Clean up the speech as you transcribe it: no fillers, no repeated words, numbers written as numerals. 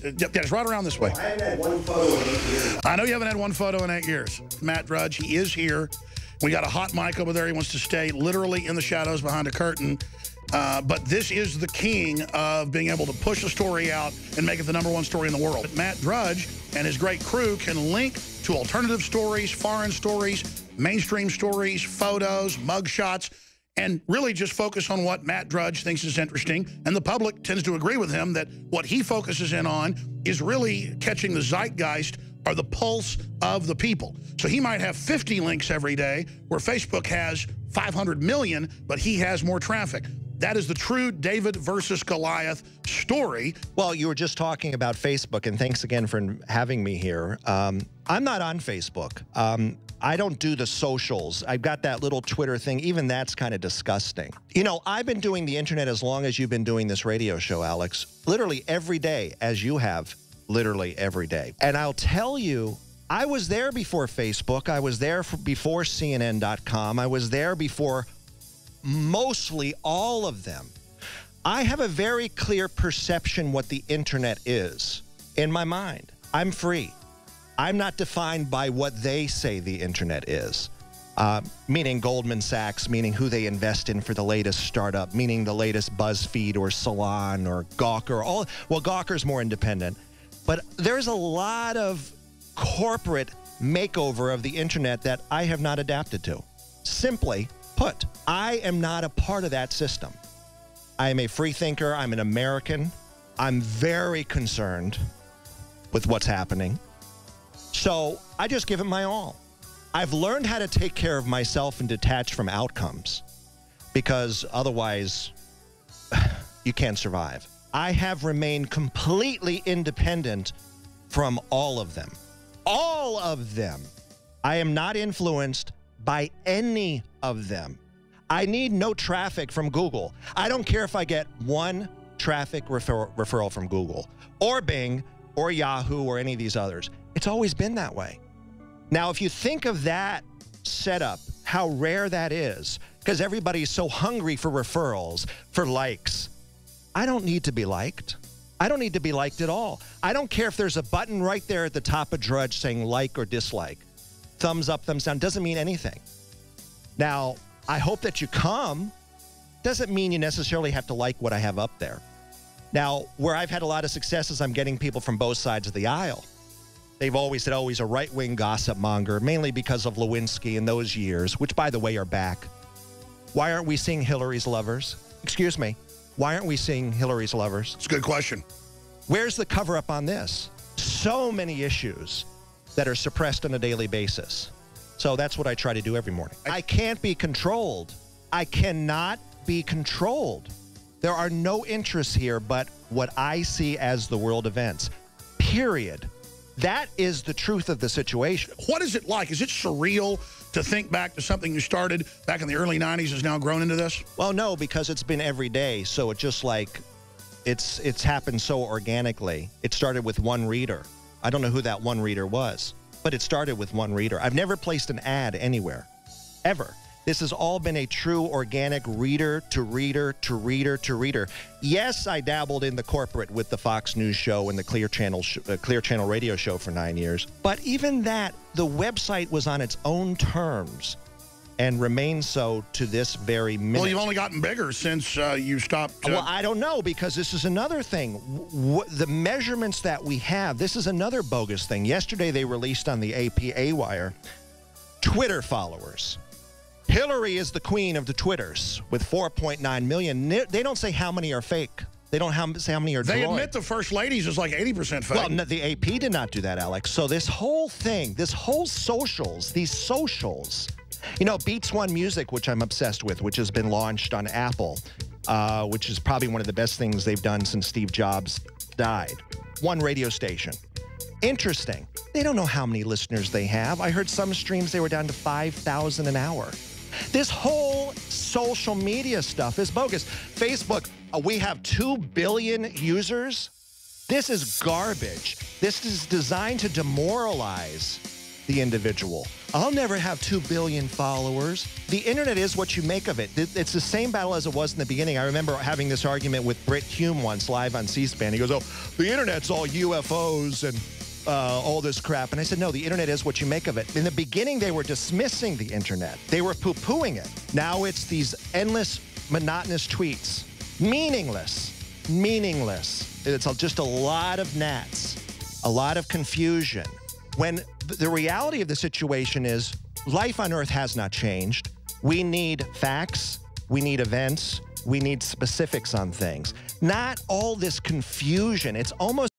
it's right around this way. I haven't had one photo in 8 years. I know you haven't had one photo in 8 years. Matt Drudge, he is here. We got a hot mic over there. He wants to stay literally in the shadows behind a curtain. But this is the king of being able to push a story out and make it the #1 story in the world. But Matt Drudge and his great crew can link to alternative stories, foreign stories, mainstream stories, photos, mugshots, and really just focus on what Matt Drudge thinks is interesting. And the public tends to agree with him that what he focuses in on is really catching the zeitgeist or the pulse of the people. So he might have 50 links every day where Facebook has 500 million, but he has more traffic. That is the true David versus Goliath story. Well, you were just talking about Facebook, and thanks again for having me here. I'm not on Facebook. I don't do the socials. I've got that little Twitter thing. Even that's kind of disgusting. You know, I've been doing the internet as long as you've been doing this radio show, Alex. Literally every day, as you have, literally every day. And I'll tell you, I was there before Facebook. I was there before CNN.com. I was there before mostly all of them. I have a very clear perception what the internet is in my mind. I'm free. I'm not defined by what they say the internet is, meaning Goldman Sachs, meaning who they invest in for the latest startup, meaning the latest BuzzFeed or Salon or Gawker. Well, Gawker's more independent, but there's a lot of corporate makeover of the internet that I have not adapted to. Simply put, I am not a part of that system. I am a free thinker. I'm an American. I'm very concerned with what's happening. So I just give it my all. I've learned how to take care of myself and detach from outcomes, because otherwise you can't survive. I have remained completely independent from all of them. All of them. I am not influenced by any of them. I need no traffic from Google. I don't care if I get one traffic referral from Google or Bing or Yahoo or any of these others. It's always been that way. Now, if you think of that setup, how rare that is, because everybody's so hungry for referrals, for likes. I don't need to be liked. I don't need to be liked at all. I don't care if there's a button right there at the top of Drudge saying like or dislike. Thumbs up, thumbs down, doesn't mean anything. Now, I hope that you come. Doesn't mean you necessarily have to like what I have up there. Now, where I've had a lot of success is I'm getting people from both sides of the aisle. They've always said, oh, he's a right-wing gossip monger, mainly because of Lewinsky in those years, which, by the way, are back. Why aren't we seeing Hillary's lovers? Excuse me. Why aren't we seeing Hillary's lovers? It's a good question. Where's the cover-up on this? So many issues that are suppressed on a daily basis. So that's what I try to do every morning. I can't be controlled. I cannot be controlled. There are no interests here but what I see as the world events. Period. That is the truth of the situation. What is it like? Is it surreal to think back to something you started back in the early 90s has now grown into this? Well, no, because it's been every day. So it just like, it's happened so organically. It started with one reader. I don't know who that one reader was, but it started with one reader. I've never placed an ad anywhere, ever. This has all been a true organic reader to reader to reader to reader. Yes, I dabbled in the corporate with the Fox News show and the Clear Channel radio show for 9 years. But even that, the website was on its own terms and remains so to this very minute. Well, you've only gotten bigger since you stopped. Well, I don't know, because this is another thing. The measurements that we have, this is another bogus thing. Yesterday, they released on the APA wire Twitter followers. Hillary is the queen of the Twitters with 4.9 million. They don't say how many are fake. They don't say how many are They droid. admit the first ladies is like 80% fake. Well, no, the AP did not do that, Alex. So this whole thing, this whole socials, these socials, you know, Beats One Music, which I'm obsessed with, which has been launched on Apple, which is probably one of the best things they've done since Steve Jobs died. One radio station. Interesting. They don't know how many listeners they have. I heard some streams they were down to 5,000 an hour. This whole social media stuff is bogus. Facebook, we have 2 billion users. This is garbage. This is designed to demoralize the individual. I'll never have 2 billion followers. The internet is what you make of it. It's the same battle as it was in the beginning. I remember having this argument with Britt Hume once live on C-SPAN. He goes, oh, the internet's all UFOs and all this crap. And I said, no, the internet is what you make of it. In the beginning, they were dismissing the internet. They were poo-pooing it. Now it's these endless, monotonous tweets. Meaningless. Meaningless. It's just a lot of gnats, a lot of confusion. When the reality of the situation is life on Earth has not changed. We need facts. We need events. We need specifics on things. Not all this confusion. It's almost